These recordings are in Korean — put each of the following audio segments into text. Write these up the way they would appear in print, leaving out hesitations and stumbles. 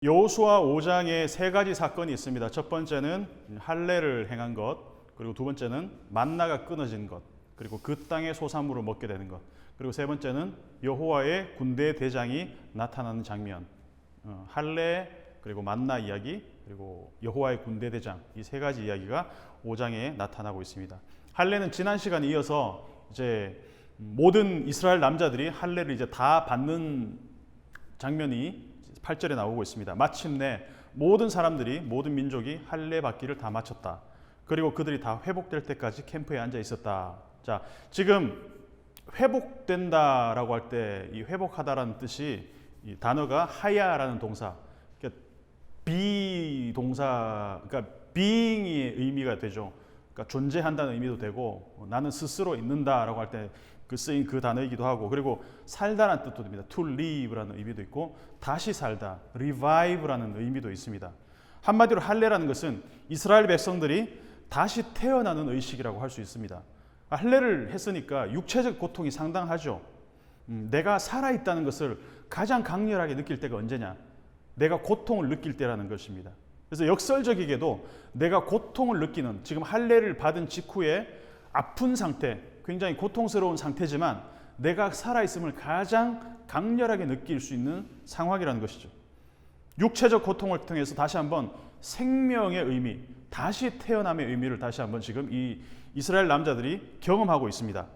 여호수아 5장에 세 가지 사건이 있습니다. 첫 번째는 할례를 행한 것, 그리고 두 번째는 만나가 끊어진 것, 그리고 그 땅의 소산물을 먹게 되는 것, 그리고 세 번째는 여호와의 군대 대장이 나타나는 장면. 할례, 그리고 만나 이야기, 그리고 여호와의 군대 대장, 이 세 가지 이야기가 5장에 나타나고 있습니다. 할례는 지난 시간에 이어서 이제 모든 이스라엘 남자들이 할례를 이제 다 받는 장면이 8절에 나오고 있습니다. 마침내 모든 사람들이, 모든 민족이 할례 받기를 다 마쳤다. 그리고 그들이 다 회복될 때까지 캠프에 앉아 있었다. 자, 지금 회복된다라고 할 때 이 회복하다라는 뜻이 이 단어가 하야라는 동사, 그러니까 비동사, 그러니까 being의 의미가 되죠. 그러니까 존재한다는 의미도 되고, 나는 스스로 있는다라고 할 때 그 쓰인 그 단어이기도 하고, 그리고 살다라는 뜻도 됩니다. to live라는 의미도 있고, 다시 살다, revive라는 의미도 있습니다. 한마디로 할례라는 것은 이스라엘 백성들이 다시 태어나는 의식이라고 할 수 있습니다. 할례를 했으니까 육체적 고통이 상당하죠. 내가 살아있다는 것을 가장 강렬하게 느낄 때가 언제냐? 내가 고통을 느낄 때라는 것입니다. 그래서 역설적이게도 내가 고통을 느끼는, 지금 할례를 받은 직후에 아픈 상태, 굉장히 고통스러운 상태지만 내가 살아있음을 가장 강렬하게 느낄 수 있는 상황이라는 것이죠. 육체적 고통을 통해서 다시 한번 생명의 의미, 다시 태어남의 의미를 다시 한번 지금 이 이스라엘 남자들이 경험하고 있습니다.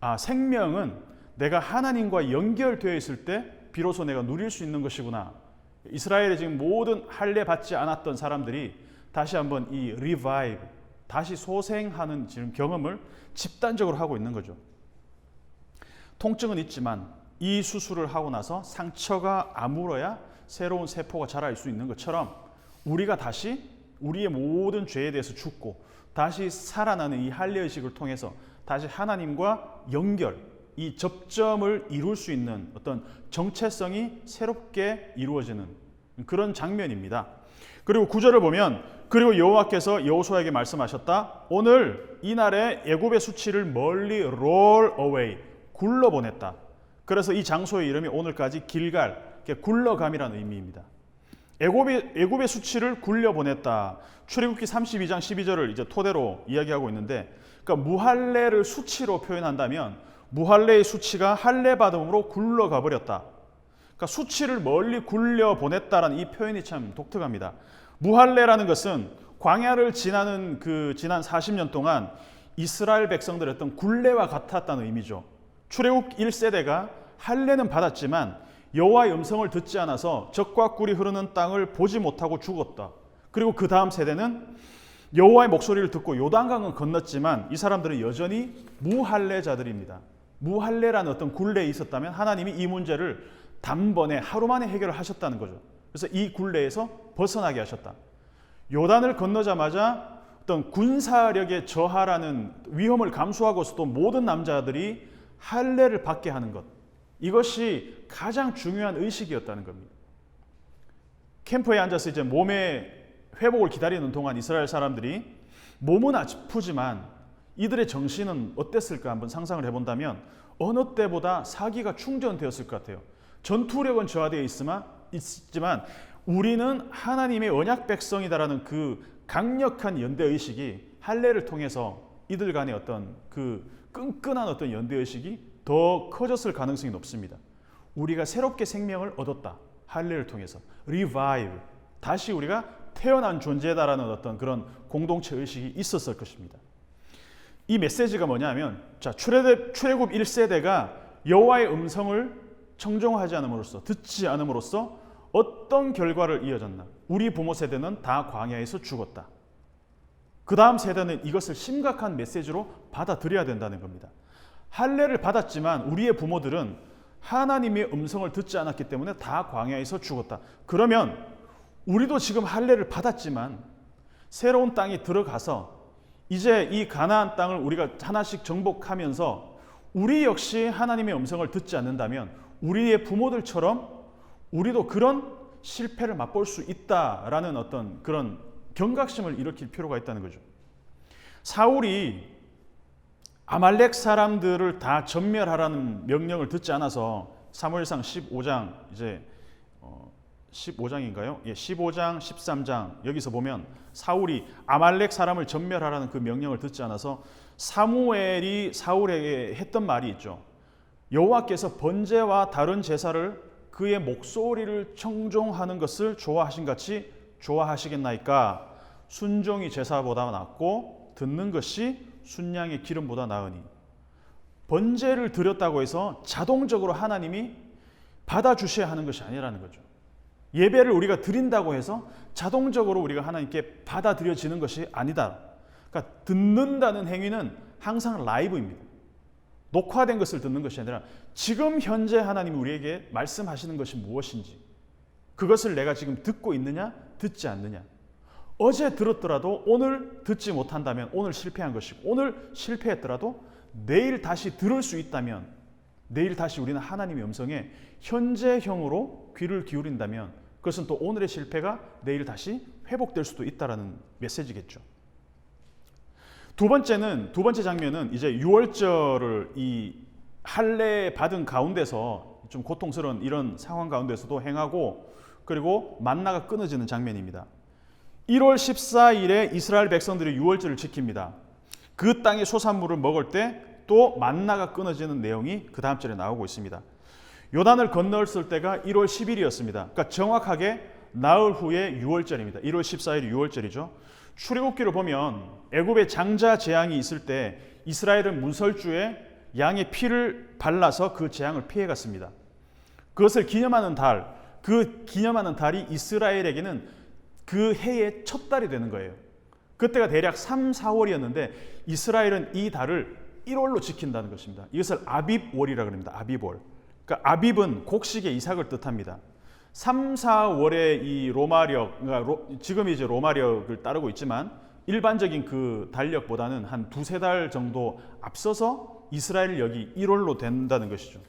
아, 생명은 내가 하나님과 연결되어 있을 때 비로소 내가 누릴 수 있는 것이구나. 이스라엘의 지금 모든 할례 받지 않았던 사람들이 다시 한번 이 revive, 다시 소생하는 지금 경험을 집단적으로 하고 있는 거죠. 통증은 있지만 이 수술을 하고 나서 상처가 아물어야 새로운 세포가 자랄 수 있는 것처럼 우리가 다시 우리의 모든 죄에 대해서 죽고 다시 살아나는 이 할례의식을 통해서 다시 하나님과 연결, 이 접점을 이룰 수 있는 어떤 정체성이 새롭게 이루어지는 그런 장면입니다. 그리고 9절을 보면, 그리고 여호와께서 여호수아에게 말씀하셨다. 오늘 이날에 애굽의 수치를 멀리 roll away, 굴러보냈다. 그래서 이 장소의 이름이 오늘까지 길갈, 굴러감이라는 의미입니다. 애굽의 수치를 굴려보냈다. 출애굽기 32장 12절을 이제 토대로 이야기하고 있는데, 그러니까 무할례를 수치로 표현한다면 무할례의 수치가 할례 받음으로 굴러가 버렸다. 그러니까 수치를 멀리 굴려보냈다라는 이 표현이 참 독특합니다. 무할례라는 것은 광야를 지나는 지난 40년 동안 이스라엘 백성들의 어떤 굴레와 같았다는 의미죠. 출애굽 1세대가 할례는 받았지만 여호와의 음성을 듣지 않아서 젖과 꿀이 흐르는 땅을 보지 못하고 죽었다. 그리고 그 다음 세대는 여호와의 목소리를 듣고 요단강은 건넜지만 이 사람들은 여전히 무할례자들입니다. 무할례라는 어떤 굴레에 있었다면 하나님이 이 문제를 단번에 하루 만에 해결을 하셨다는 거죠. 그래서 이 굴레에서 벗어나게 하셨다. 요단을 건너자마자 어떤 군사력의 저하라는 위험을 감수하고서도 모든 남자들이 할례를 받게 하는 것, 이것이 가장 중요한 의식이었다는 겁니다. 캠프에 앉아서 이제 몸의 회복을 기다리는 동안 이스라엘 사람들이 몸은 아프지만 이들의 정신은 어땠을까 한번 상상을 해본다면 어느 때보다 사기가 충전되었을 것 같아요. 전투력은 저하되어 있지만 우리는 하나님의 언약 백성이다라는 그 강력한 연대의식이 할례를 통해서 이들 간의 어떤 그 끈끈한 어떤 연대의식이 더 커졌을 가능성이 높습니다. 우리가 새롭게 생명을 얻었다. 할례를 통해서 revive, 다시 우리가 태어난 존재다라는 어떤 그런 공동체 의식이 있었을 것입니다. 이 메시지가 뭐냐면, 자, 출애굽 1세대가 여호와의 음성을 청종하지 않음으로써, 듣지 않음으로써 어떤 결과를 이어졌나? 우리 부모 세대는 다 광야에서 죽었다. 그 다음 세대는 이것을 심각한 메시지로 받아들여야 된다는 겁니다. 할례를 받았지만 우리의 부모들은 하나님의 음성을 듣지 않았기 때문에 다 광야에서 죽었다. 그러면 우리도 지금 할례를 받았지만 새로운 땅에 들어가서 이제 이 가나안 땅을 우리가 하나씩 정복하면서 우리 역시 하나님의 음성을 듣지 않는다면 우리의 부모들처럼 우리도 그런 실패를 맛볼 수 있다라는 어떤 그런 경각심을 일으킬 필요가 있다는 거죠. 사울이 아말렉 사람들을 다 전멸하라는 명령을 듣지 않아서 사무엘상 15장 이제 15장인가요? 예, 15장, 13장 여기서 보면 사울이 아말렉 사람을 전멸하라는 그 명령을 듣지 않아서 사무엘이 사울에게 했던 말이 있죠. 여호와께서 번제와 다른 제사를 그의 목소리를 청종하는 것을 좋아하신 같이 좋아하시겠나이까? 순종이 제사보다 낫고 듣는 것이 순양의 기름보다 나으니. 번제를 드렸다고 해서 자동적으로 하나님이 받아주셔야 하는 것이 아니라는 거죠. 예배를 우리가 드린다고 해서 자동적으로 우리가 하나님께 받아들여지는 것이 아니다. 그러니까 듣는다는 행위는 항상 라이브입니다. 녹화된 것을 듣는 것이 아니라 지금 현재 하나님이 우리에게 말씀하시는 것이 무엇인지, 그것을 내가 지금 듣고 있느냐 듣지 않느냐. 어제 들었더라도 오늘 듣지 못한다면 오늘 실패한 것이고, 오늘 실패했더라도 내일 다시 들을 수 있다면, 내일 다시 우리는 하나님의 음성에 현재형으로 귀를 기울인다면 그것은 또 오늘의 실패가 내일 다시 회복될 수도 있다라는 메시지겠죠. 두 번째 장면은 이제 유월절을 이 할례 받은 가운데서 좀 고통스러운 이런 상황 가운데서도 행하고, 그리고 만나가 끊어지는 장면입니다. 1월 14일에 이스라엘 백성들이 유월절을 지킵니다. 그 땅의 소산물을 먹을 때 또 만나가 끊어지는 내용이 그 다음 절에 나오고 있습니다. 요단을 건넜을 때가 1월 10일이었습니다. 그러니까 정확하게 나흘 후에 유월절입니다. 1월 14일이 유월절이죠. 출애굽기를 보면 애굽에 장자 재앙이 있을 때 이스라엘은 문설주에 양의 피를 발라서 그 재앙을 피해갔습니다. 그것을 기념하는 달, 그 기념하는 달이 이스라엘에게는 그 해의 첫 달이 되는 거예요. 그때가 대략 3, 4월이었는데 이스라엘은 이 달을 1월로 지킨다는 것입니다. 이것을 아빕월이라고 합니다. 아빕월. 그러니까 아빕은 곡식의 이삭을 뜻합니다. 3, 4월의 이 로마력, 그러니까 지금 이제 로마력을 따르고 있지만 일반적인 그 달력보다는 한 두세 달 정도 앞서서 이스라엘 역이 1월로 된다는 것이죠.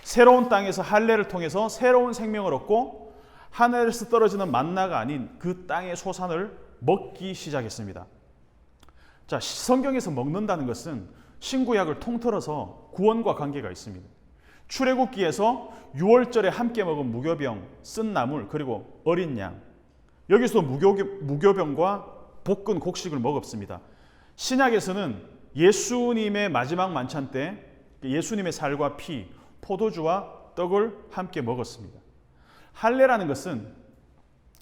새로운 땅에서 할례를 통해서 새로운 생명을 얻고 하늘에서 떨어지는 만나가 아닌 그 땅의 소산을 먹기 시작했습니다. 자, 성경에서 먹는다는 것은 신구약을 통틀어서 구원과 관계가 있습니다. 출애굽기에서 유월절에 함께 먹은 무교병, 쓴 나물, 그리고 어린 양, 여기서 무교병과 볶은 곡식을 먹었습니다. 신약에서는 예수님의 마지막 만찬 때 예수님의 살과 피, 포도주와 떡을 함께 먹었습니다. 할례라는 것은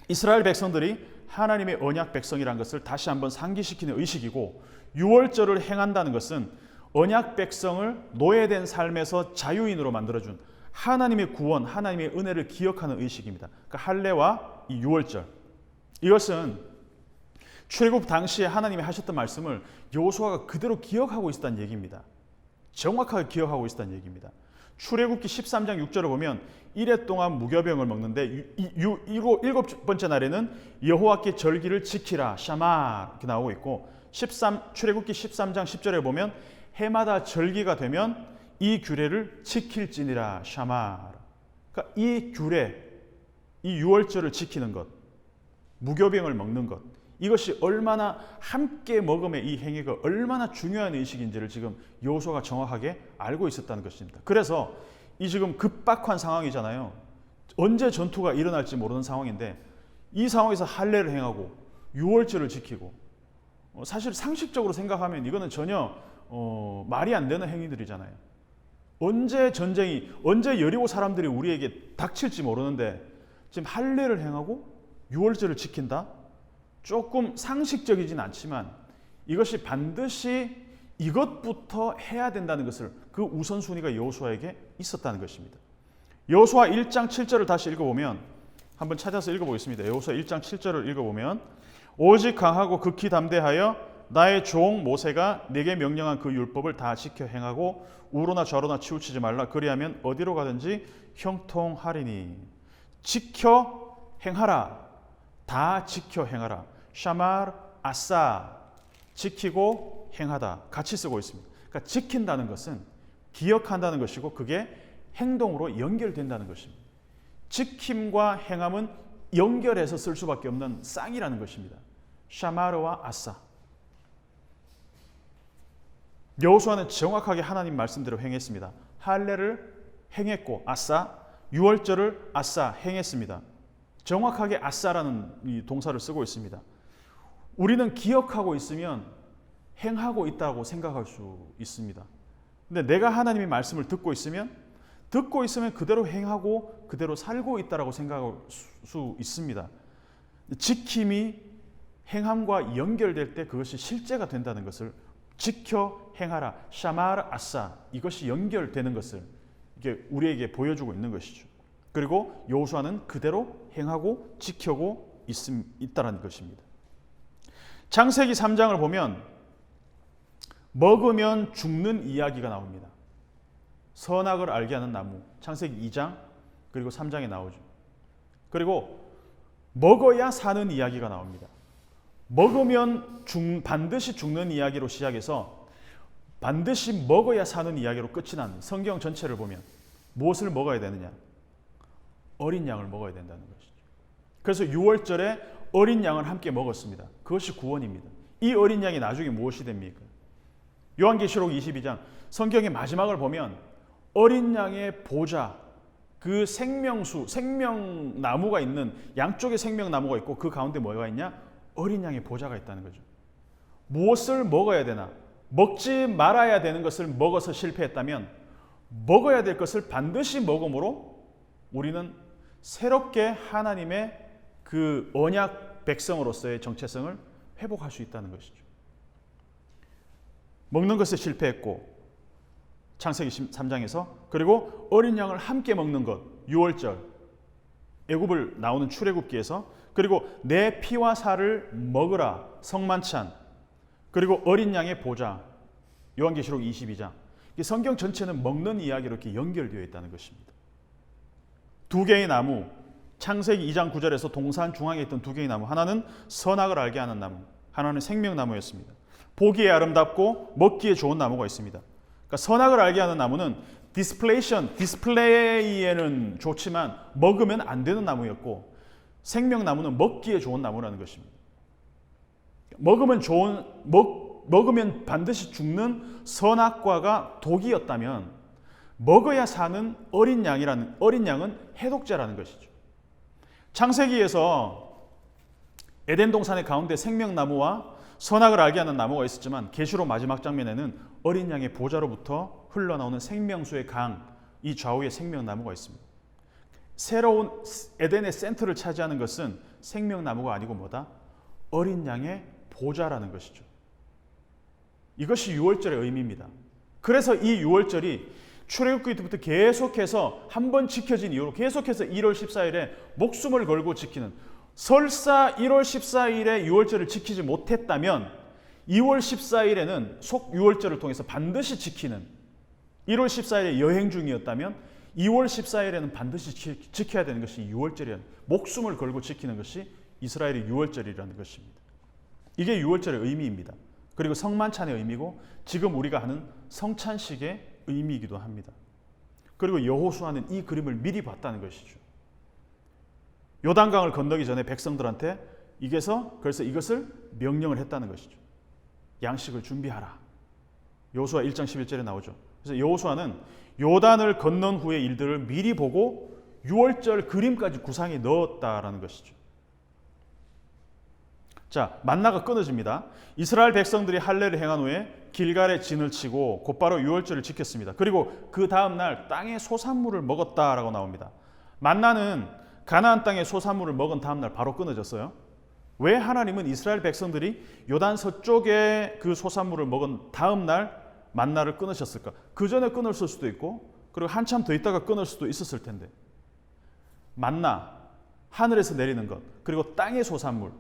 이스라엘 백성들이 하나님의 언약 백성이라는 것을 다시 한번 상기시키는 의식이고, 유월절을 행한다는 것은 언약 백성을 노예된 삶에서 자유인으로 만들어준 하나님의 구원, 하나님의 은혜를 기억하는 의식입니다. 그러니까 할례와 이 유월절, 이것은 출애굽 당시에 하나님이 하셨던 말씀을 여호수아가 그대로 기억하고 있었다는 얘기입니다. 정확하게 기억하고 있었다는 얘기입니다. 출애굽기 13장 6절을 보면 이레 동안 무교병을 먹는데 일곱 번째 날에는 여호와께 절기를 지키라, 샤마, 이렇게 나오고 있고, 출애굽기 13장 10절에 보면 해마다 절기가 되면 이 규례를 지킬지니라, 샤마. 그러니까 이 규례, 이 유월절을 지키는 것, 무교병을 먹는 것, 이것이 얼마나 함께 먹음의 이 행위가 얼마나 중요한 의식인지를 지금 여호수아가 정확하게 알고 있었다는 것입니다. 그래서 이 지금 급박한 상황이잖아요. 언제 전투가 일어날지 모르는 상황인데 이 상황에서 할례를 행하고 유월절을 지키고, 사실 상식적으로 생각하면 이거는 전혀 말이 안 되는 행위들이잖아요. 언제 전쟁이, 언제 여리고 사람들이 우리에게 닥칠지 모르는데 지금 할례를 행하고 유월절을 지킨다? 조금 상식적이진 않지만 이것이 반드시 이것부터 해야 된다는 것을, 그 우선순위가 여호수아에게 있었다는 것입니다. 여호수아 1장 7절을 다시 읽어보면, 한번 찾아서 읽어보겠습니다. 여호수아 1장 7절을 읽어보면, 오직 강하고 극히 담대하여 나의 종 모세가 내게 명령한 그 율법을 다 지켜 행하고 우로나 좌로나 치우치지 말라. 그리하면 어디로 가든지 형통하리니. 지켜 행하라. 다 지켜 행하라. 샤말 아싸, 지키고 행하다, 같이 쓰고 있습니다. 그러니까 지킨다는 것은 기억한다는 것이고 그게 행동으로 연결된다는 것입니다. 지킴과 행함은 연결해서 쓸 수밖에 없는 쌍이라는 것입니다. 샤마르와 아싸. 여호수아는 정확하게 하나님 말씀대로 행했습니다. 할례를 행했고, 아싸, 유월절을 아싸 행했습니다. 정확하게 아싸라는 이 동사를 쓰고 있습니다. 우리는 기억하고 있으면 행하고 있다고 생각할 수 있습니다. 근데 내가 하나님의 말씀을 듣고 있으면 그대로 행하고 그대로 살고 있다고 생각할 수 있습니다. 지킴이 행함과 연결될 때 그것이 실제가 된다는 것을 지켜 행하라, 샤마르 아싸, 이것이 연결되는 것을 이게 우리에게 보여주고 있는 것이죠. 그리고 여호수아는 그대로 행하고 지켜고 있다는 것입니다. 창세기 3장을 보면 먹으면 죽는 이야기가 나옵니다. 선악을 알게 하는 나무, 창세기 2장 그리고 3장에 나오죠. 그리고 먹어야 사는 이야기가 나옵니다. 먹으면 반드시 죽는 이야기로 시작해서 반드시 먹어야 사는 이야기로 끝이 난 성경 전체를 보면 무엇을 먹어야 되느냐? 어린 양을 먹어야 된다는 것이죠. 그래서 6월절에 어린 양을 함께 먹었습니다. 그것이 구원입니다. 이 어린 양이 나중에 무엇이 됩니까? 요한계시록 22장 성경의 마지막을 보면 어린 양의 보좌, 그 생명수, 생명나무가 있는 양쪽에 생명나무가 있고 그 가운데 뭐가 있냐? 어린 양의 보좌가 있다는 거죠. 무엇을 먹어야 되나? 먹지 말아야 되는 것을 먹어서 실패했다면 먹어야 될 것을 반드시 먹음으로 우리는 새롭게 하나님의 그 언약 백성으로서의 정체성을 회복할 수 있다는 것이죠. 먹는 것에 실패했고 창세기 3장에서 그리고 어린 양을 함께 먹는 것 6월절 애굽을 나오는 출애굽기에서 그리고 내 피와 살을 먹으라 성만찬 그리고 어린 양의 보좌 요한계시록 22장 성경 전체는 먹는 이야기로 이렇게 연결되어 있다는 것입니다. 두 개의 나무 창세기 2장 9절에서 동산 중앙에 있던 두 개의 나무 하나는 선악을 알게 하는 나무 하나는 생명나무였습니다. 보기에 아름답고 먹기에 좋은 나무가 있습니다. 그러니까 선악을 알게 하는 나무는 디스플레이에는 좋지만 먹으면 안 되는 나무였고 생명나무는 먹기에 좋은 나무라는 것입니다. 먹으면 반드시 죽는 선악과가 독이었다면 먹어야 사는 어린 양은 해독제라는 것이죠. 창세기에서 에덴 동산의 가운데 생명나무와 선악을 알게 하는 나무가 있었지만 계시록 마지막 장면에는 어린 양의 보좌로부터 흘러나오는 생명수의 강, 이 좌우에 생명나무가 있습니다. 새로운 에덴의 센터를 차지하는 것은 생명나무가 아니고 뭐다? 어린 양의 보좌라는 것이죠. 이것이 6월절의 의미입니다. 그래서 이 6월절이 출애굽기 때부터 계속해서 한 번 지켜진 이후로 계속해서 1월 14일에 목숨을 걸고 지키는 설사 1월 14일에 6월절을 지키지 못했다면 2월 14일에는 속 6월절을 통해서 반드시 지키는 1월 14일에 여행 중이었다면 2월 14일에는 반드시 지켜야 되는 것이 6월절이라는 목숨을 걸고 지키는 것이 이스라엘의 6월절이라는 것입니다. 이게 6월절의 의미입니다. 그리고 성만찬의 의미고 지금 우리가 하는 성찬식의 의미이기도 합니다. 그리고 여호수아는 이 그림을 미리 봤다는 것이죠. 요단강을 건너기 전에 백성들한테 그래서 이것을 명령을 했다는 것이죠. 양식을 준비하라. 여호수아 1장 11절에 나오죠. 그래서 여호수아는 요단을 건넌 후의 일들을 미리 보고 6월절 그림까지 구상해 넣었다라는 것이죠. 자, 만나가 끊어집니다. 이스라엘 백성들이 할례를 행한 후에 길갈에 진을 치고 곧바로 6월절을 지켰습니다. 그리고 그 다음 날 땅의 소산물을 먹었다라고 나옵니다. 만나는 가나안 땅의 소산물을 먹은 다음 날 바로 끊어졌어요. 왜 하나님은 이스라엘 백성들이 요단 서쪽에 그 소산물을 먹은 다음 날 만나를 끊으셨을까? 그 전에 끊었을 수도 있고 그리고 한참 더 있다가 끊을 수도 있었을 텐데 만나, 하늘에서 내리는 것 그리고 땅의 소산물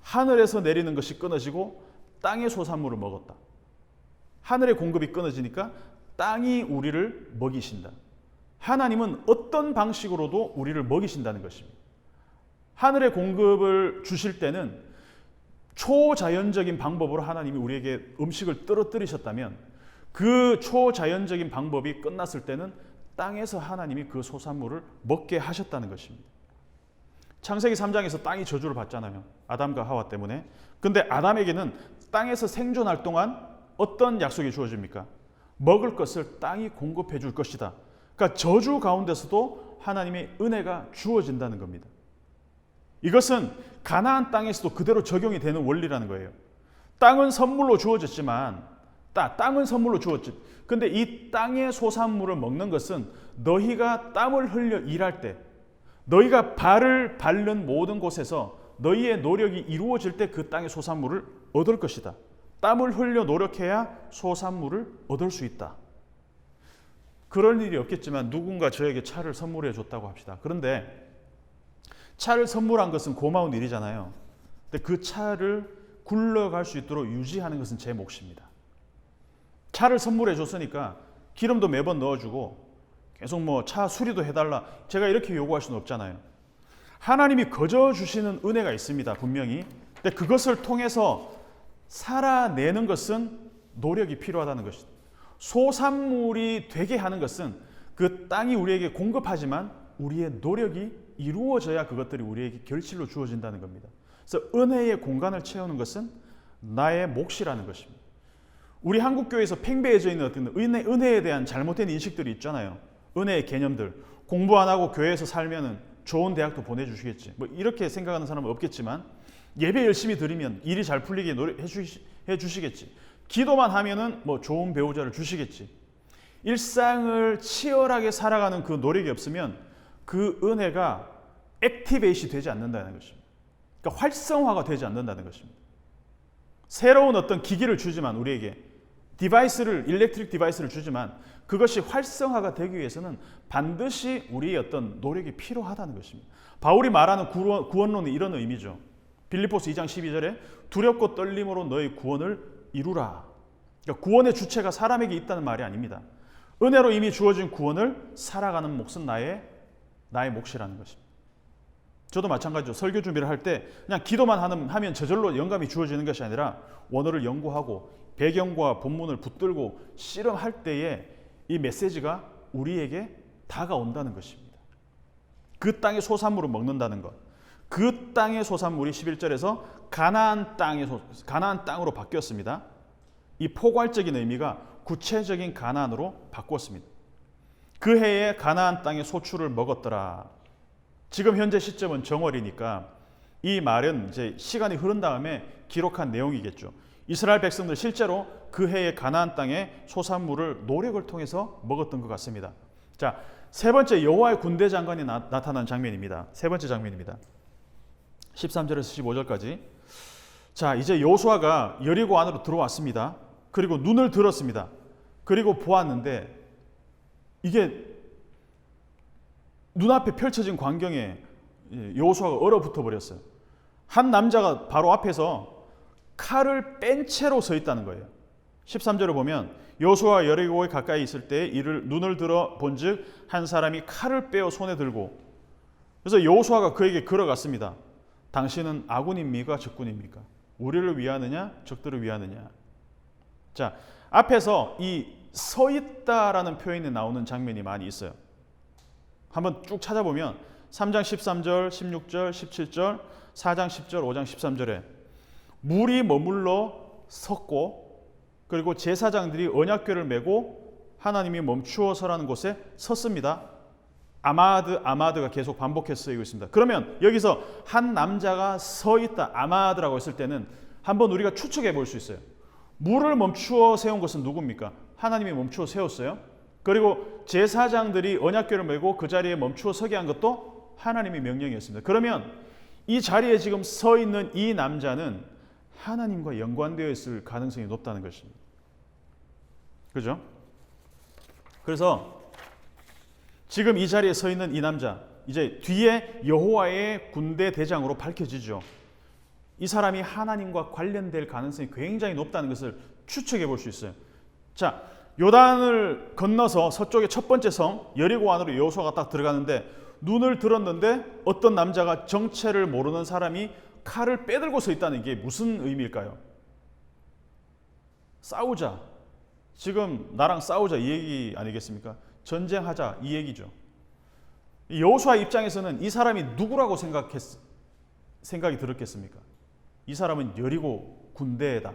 하늘에서 내리는 것이 끊어지고 땅의 소산물을 먹었다. 하늘의 공급이 끊어지니까 땅이 우리를 먹이신다. 하나님은 어떤 방식으로도 우리를 먹이신다는 것입니다. 하늘의 공급을 주실 때는 초자연적인 방법으로 하나님이 우리에게 음식을 떨어뜨리셨다면 그 초자연적인 방법이 끝났을 때는 땅에서 하나님이 그 소산물을 먹게 하셨다는 것입니다. 창세기 3장에서 땅이 저주를 받잖아요. 아담과 하와 때문에. 근데 아담에게는 땅에서 생존할 동안 어떤 약속이 주어집니까? 먹을 것을 땅이 공급해 줄 것이다. 그러니까 저주 가운데서도 하나님의 은혜가 주어진다는 겁니다. 이것은 가나안 땅에서도 그대로 적용이 되는 원리라는 거예요. 땅은 선물로 주어졌지만 땅은 선물로 주었지. 근데 이 땅의 소산물을 먹는 것은 너희가 땀을 흘려 일할 때, 너희가 발을 밟는 모든 곳에서 너희의 노력이 이루어질 때 그 땅의 소산물을 얻을 것이다. 땀을 흘려 노력해야 소산물을 얻을 수 있다. 그럴 일이 없겠지만 누군가 저에게 차를 선물해 줬다고 합시다. 그런데 차를 선물한 것은 고마운 일이잖아요. 근데 그 차를 굴러갈 수 있도록 유지하는 것은 제 몫입니다. 차를 선물해 줬으니까 기름도 매번 넣어주고 계속 뭐 차 수리도 해달라, 제가 이렇게 요구할 수는 없잖아요. 하나님이 거저 주시는 은혜가 있습니다, 분명히. 근데 그것을 통해서 살아내는 것은 노력이 필요하다는 것이다. 소산물이 되게 하는 것은 그 땅이 우리에게 공급하지만 우리의 노력이 이루어져야 그것들이 우리에게 결실로 주어진다는 겁니다. 그래서 은혜의 공간을 채우는 것은 나의 몫이라는 것입니다. 우리 한국교회에서 팽배해져 있는 어떤 은혜에 대한 잘못된 인식들이 있잖아요. 은혜의 개념들. 공부 안 하고 교회에서 살면은 좋은 대학도 보내주시겠지, 뭐 이렇게 생각하는 사람은 없겠지만, 예배 열심히 드리면 일이 잘 풀리게 해 주시겠지, 기도만 하면은 뭐 좋은 배우자를 주시겠지. 일상을 치열하게 살아가는 그 노력이 없으면 그 은혜가 액티베이시 되지 않는다는 것입니다. 그러니까 활성화가 되지 않는다는 것입니다. 새로운 어떤 기기를 주지만, 우리에게 일렉트릭 디바이스를 주지만 그것이 활성화가 되기 위해서는 반드시 우리의 어떤 노력이 필요하다는 것입니다. 바울이 말하는 구원론은 이런 의미죠. 빌립보서 2장 12절에 두렵고 떨림으로 너의 구원을 이루라. 그러니까 구원의 주체가 사람에게 있다는 말이 아닙니다. 은혜로 이미 주어진 구원을 살아가는 몫은 나의 몫이라는 것입니다. 저도 마찬가지죠. 설교 준비를 할 때 그냥 기도만 하면 저절로 영감이 주어지는 것이 아니라 원어를 연구하고 배경과 본문을 붙들고 씨름할 때에 이 메시지가 우리에게 다가온다는 것입니다. 그 땅의 소산물을 먹는다는 것. 그 땅의 소산물이 11절에서 가나안 땅으로 바뀌었습니다. 이 포괄적인 의미가 구체적인 가나안으로 바꿨습니다. 그 해에 가나안 땅의 소출을 먹었더라. 지금 현재 시점은 정월이니까 이 말은 이제 시간이 흐른 다음에 기록한 내용이겠죠. 이스라엘 백성들 실제로 그 해의 가나안 땅의 소산물을 노력을 통해서 먹었던 것 같습니다. 자, 세 번째, 여호와의 군대 장관이 나타난 장면입니다. 세 번째 장면입니다. 13절에서 15절까지. 자, 이제 여호수아가 여리고 안으로 들어왔습니다. 그리고 눈을 들었습니다. 그리고 보았는데 이게 눈앞에 펼쳐진 광경에 여호수아가 얼어붙어 버렸어요. 한 남자가 바로 앞에서 칼을 뺀 채로 서 있다는 거예요. 13절을 보면 여호수아가 여리고에 가까이 있을 때 이를 눈을 들어 본즉 한 사람이 칼을 빼어 손에 들고, 그래서 여호수아가 그에게 걸어갔습니다. 당신은 아군입니까 적군입니까? 우리를 위하느냐 적들을 위하느냐? 자, 앞에서 이 서 있다라는 표현이 나오는 장면이 많이 있어요. 한번 쭉 찾아보면 3장 13절, 16절, 17절, 4장 10절, 5장 13절에 물이 머물러 섰고, 그리고 제사장들이 언약궤를 메고 하나님이 멈추어 서라는 곳에 섰습니다. 아마드가 계속 반복해서 쓰이고 있습니다. 그러면 여기서 한 남자가 서 있다, 아마드라고 했을 때는 한번 우리가 추측해 볼 수 있어요. 물을 멈추어 세운 것은 누굽니까? 하나님이 멈추어 세웠어요. 그리고 제사장들이 언약궤를 메고 그 자리에 멈추어 서게 한 것도 하나님의 명령이었습니다. 그러면 이 자리에 지금 서 있는 이 남자는 하나님과 연관되어 있을 가능성이 높다는 것입니다. 그죠? 그래서 지금 이 자리에 서 있는 이 남자, 이제 뒤에 여호와의 군대 대장으로 밝혀지죠. 이 사람이 하나님과 관련될 가능성이 굉장히 높다는 것을 추측해 볼 수 있어요. 자, 요단을 건너서 서쪽의 첫 번째 성 여리고 안으로 여호수아가 딱 들어가는데 눈을 들었는데 어떤 남자가 정체를 모르는 사람이 칼을 빼들고 서 있다는 게 무슨 의미일까요? 싸우자. 지금 나랑 싸우자 이 얘기 아니겠습니까? 전쟁하자 이 얘기죠. 여호수아 입장에서는 이 사람이 누구라고 생각이 들었겠습니까? 이 사람은 여리고 군대다,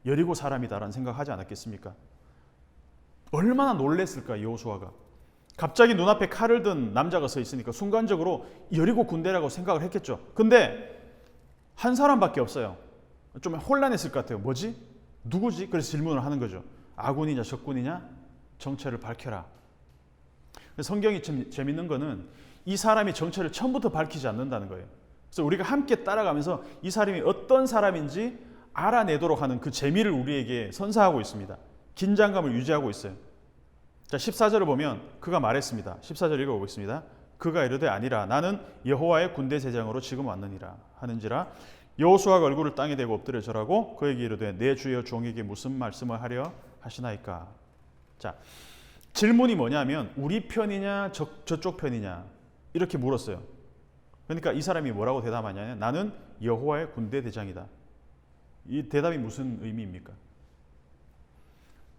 여리고 사람이다라는 생각하지 않았겠습니까? 얼마나 놀랬을까 여호수아가. 갑자기 눈앞에 칼을 든 남자가 서 있으니까 순간적으로 여리고 군대라고 생각을 했겠죠. 근데 한 사람밖에 없어요. 좀 혼란했을 것 같아요. 뭐지? 누구지? 그래서 질문을 하는 거죠. 아군이냐 적군이냐? 정체를 밝혀라. 성경이 참 재밌는 거는 이 사람이 정체를 처음부터 밝히지 않는다는 거예요. 그래서 우리가 함께 따라가면서 이 사람이 어떤 사람인지 알아내도록 하는 그 재미를 우리에게 선사하고 있습니다. 긴장감을 유지하고 있어요. 자, 14절을 보면 그가 말했습니다. 14절 읽어보겠습니다. 그가 이르되 아니라 나는 여호와의 군대 제장으로 지금 왔느니라 하는지라 여호수아가 얼굴을 땅에 대고 엎드려 절하고 그에게 이르되 내 주여 종에게 무슨 말씀을 하려 하시나이까. 자, 질문이 뭐냐면 우리 편이냐 저쪽 편이냐 이렇게 물었어요. 그러니까 이 사람이 뭐라고 대답하냐면 나는 여호와의 군대 대장이다. 이 대답이 무슨 의미입니까?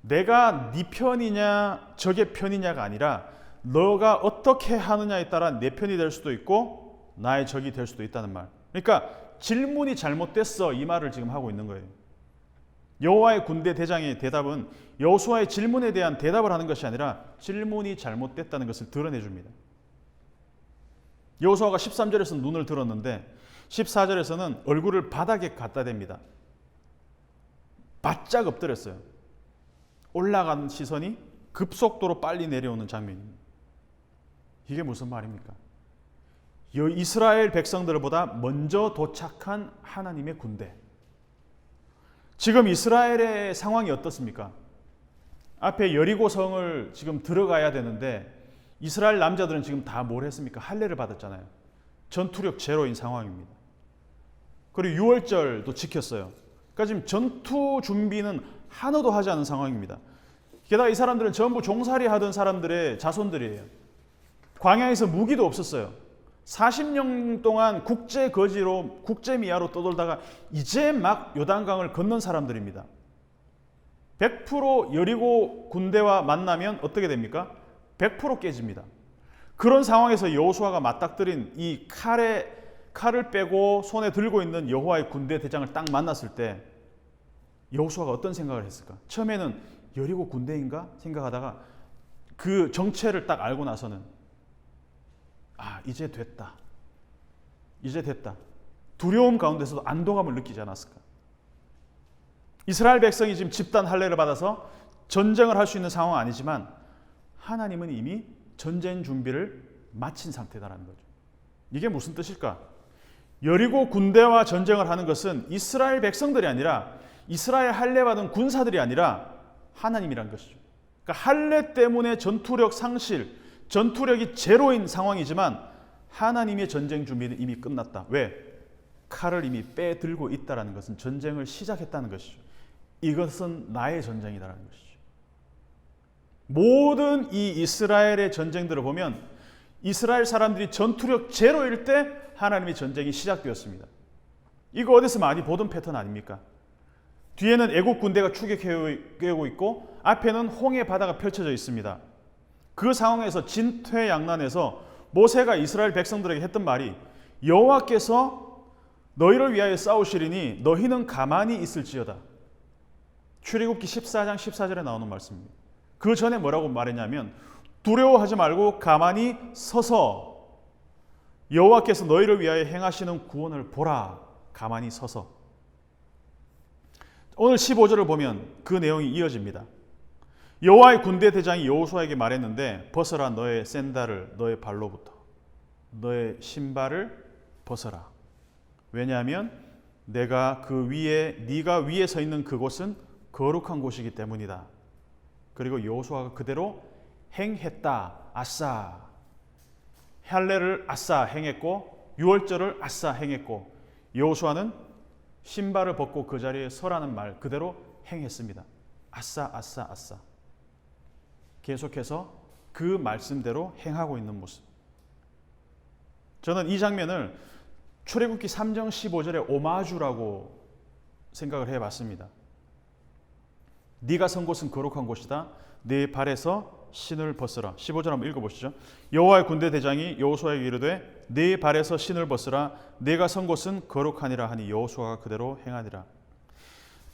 내가 네 편이냐 적의 편이냐가 아니라 너가 어떻게 하느냐에 따라 내 편이 될 수도 있고 나의 적이 될 수도 있다는 말. 그러니까 질문이 잘못됐어 이 말을 지금 하고 있는 거예요. 여호와의 군대 대장의 대답은 여호수아의 질문에 대한 대답을 하는 것이 아니라 질문이 잘못됐다는 것을 드러내줍니다. 여호수아가 13절에서는 눈을 들었는데 14절에서는 얼굴을 바닥에 갖다 댑니다. 바짝 엎드렸어요. 올라간 시선이 급속도로 빨리 내려오는 장면입니다. 이게 무슨 말입니까? 이스라엘 백성들보다 먼저 도착한 하나님의 군대. 지금 이스라엘의 상황이 어떻습니까? 앞에 여리고성을 지금 들어가야 되는데 이스라엘 남자들은 지금 다 뭘 했습니까? 할례를 받았잖아요. 전투력 제로인 상황입니다. 그리고 6월절도 지켰어요. 그러니까 지금 전투 준비는 하나도 하지 않은 상황입니다. 게다가 이 사람들은 전부 종살이 하던 사람들의 자손들이에요. 광야에서 무기도 없었어요. 40년 동안 국제거지로 국제미아로 떠돌다가 이제 막 요단강을 건넌 사람들입니다. 100% 여리고 군대와 만나면 어떻게 됩니까? 100% 깨집니다. 그런 상황에서 여호수아가 맞닥뜨린 이 칼을 빼고 손에 들고 있는 여호와의 군대 대장을 딱 만났을 때 여호수아가 어떤 생각을 했을까? 처음에는 여리고 군대인가 생각하다가 그 정체를 딱 알고 나서는 이제 됐다. 이제 됐다. 두려움 가운데서도 안도감을 느끼지 않았을까? 이스라엘 백성이 지금 집단 할례를 받아서 전쟁을 할 수 있는 상황은 아니지만 하나님은 이미 전쟁 준비를 마친 상태다라는 거죠. 이게 무슨 뜻일까? 여리고 군대와 전쟁을 하는 것은 이스라엘 백성들이 아니라 이스라엘 할례 받은 군사들이 아니라 하나님이란 것이죠. 그러니까 할례 때문에 전투력 상실, 전투력이 제로인 상황이지만 하나님의 전쟁 준비는 이미 끝났다. 왜? 칼을 이미 빼들고 있다는 것은 전쟁을 시작했다는 것이죠. 이것은 나의 전쟁이다라는 것이죠. 모든 이 이스라엘의 전쟁들을 보면 이스라엘 사람들이 전투력 제로일 때 하나님의 전쟁이 시작되었습니다. 이거 어디서 많이 보던 패턴 아닙니까? 뒤에는 애국 군대가 추격해오고 있고 앞에는 홍해 바다가 펼쳐져 있습니다. 그 상황에서 진퇴양난에서 모세가 이스라엘 백성들에게 했던 말이 여호와께서 너희를 위하여 싸우시리니 너희는 가만히 있을지어다. 출애굽기 14장 14절에 나오는 말씀입니다. 그 전에 뭐라고 말했냐면 두려워하지 말고 가만히 서서 여호와께서 너희를 위하여 행하시는 구원을 보라. 가만히 서서. 오늘 15절을 보면 그 내용이 이어집니다. 여호와의 군대 대장이 여호수아에게 말했는데 벗어라 너의 샌들을 너의 발로부터 너의 신발을 벗어라. 왜냐하면 내가 그 위에 네가 위에 서 있는 그곳은 거룩한 곳이기 때문이다. 그리고 여호수아가 그대로 행했다. 아싸. 할례를 아싸 행했고 유월절을 아싸 행했고 여호수아는 신발을 벗고 그 자리에 서라는 말 그대로 행했습니다. 아싸 아싸 아싸. 계속해서 그 말씀대로 행하고 있는 모습. 저는 이 장면을 출애굽기 3장 15절의 오마주라고 생각을 해봤습니다. 네가 선 곳은 거룩한 곳이다. 네 발에서 신을 벗으라. 15절 한번 읽어보시죠. 여호와의 군대 대장이 여호수아에게 이르되 네 발에서 신을 벗으라. 네가 선 곳은 거룩하니라 하니 여호수아가 그대로 행하니라.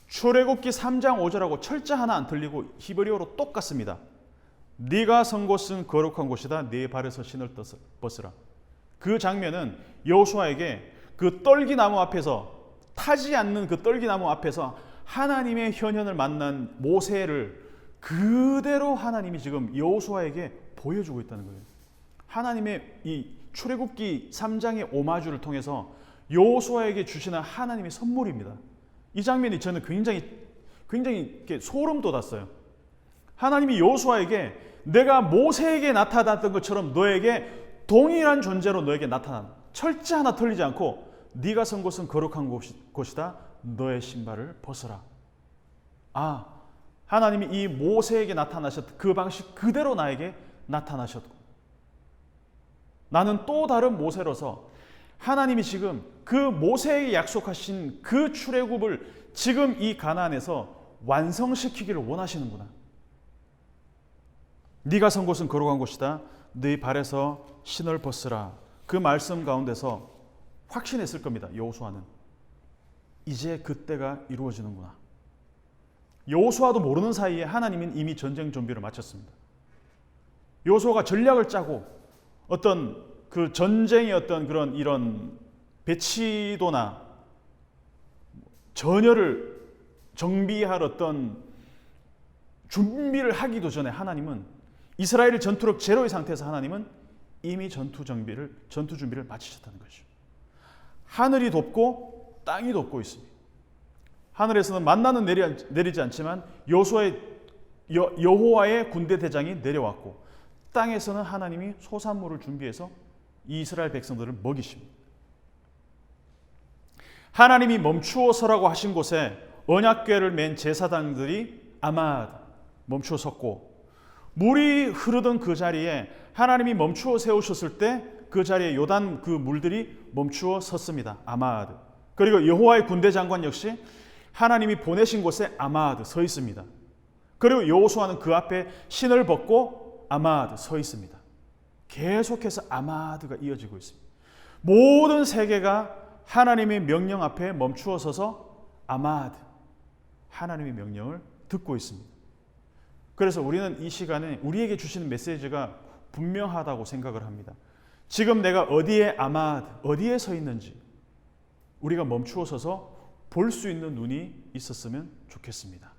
출애굽기 3장 5절하고 철자 하나 안 틀리고 히브리어로 똑같습니다. 네가 선 곳은 거룩한 곳이다. 네 발에서 신을 벗으라. 그 장면은 여호수아에게 그 떨기나무 앞에서, 타지 않는 그 떨기나무 앞에서 하나님의 현현을 만난 모세를 그대로 하나님이 지금 여호수아에게 보여주고 있다는 거예요. 하나님의 이 출애굽기 3장의 오마주를 통해서 여호수아에게 주시는 하나님의 선물입니다. 이 장면이 저는 굉장히 이렇게 소름 돋았어요. 하나님이 여호수아에게 내가 모세에게 나타났던 것처럼 너에게 동일한 존재로 너에게 나타난, 철제 하나 틀리지 않고 네가 선 곳은 거룩한 곳이다. 너의 신발을 벗어라. 하나님이 이 모세에게 나타나셨던 그 방식 그대로 나에게 나타나셨고, 나는 또 다른 모세로서 하나님이 지금 그 모세에게 약속하신 그 출애굽을 지금 이 가나안에서 완성시키기를 원하시는구나. 네가 선 곳은 거룩한 곳이다. 네 발에서 신을 벗으라. 그 말씀 가운데서 확신했을 겁니다. 여호수아는 이제 그때가 이루어지는구나. 여호수아도 모르는 사이에 하나님은 이미 전쟁 준비를 마쳤습니다. 여호수아가 전략을 짜고 어떤 그 전쟁의 어떤 그런 이런 배치도나 전열을 정비할 어떤 준비를 하기도 전에 하나님은 이스라엘을 전투력 제로의 상태에서 하나님은 이미 전투 준비를 마치셨다는 것이죠. 하늘이 돕고 땅이 돕고 있습니다. 하늘에서는 만나는 내리지 않지만 여호와의 군대 대장이 내려왔고, 땅에서는 하나님이 소산물을 준비해서 이스라엘 백성들을 먹이십니다. 하나님이 멈추어 서라고 하신 곳에 언약궤를 맨 제사장들이 아마 멈추어 섰고, 물이 흐르던 그 자리에 하나님이 멈추어 세우셨을 때 그 자리에 요단 그 물들이 멈추어 섰습니다. 아마드. 그리고 여호와의 군대 장관 역시 하나님이 보내신 곳에 아마드 서 있습니다. 그리고 여호수아는 그 앞에 신을 벗고 아마드 서 있습니다. 계속해서 아마드가 이어지고 있습니다. 모든 세계가 하나님의 명령 앞에 멈추어 서서 아마드, 하나님의 명령을 듣고 있습니다. 그래서 우리는 이 시간에 우리에게 주시는 메시지가 분명하다고 생각을 합니다. 지금 내가 어디에 어디에 서 있는지 우리가 멈추어 서서 볼 수 있는 눈이 있었으면 좋겠습니다.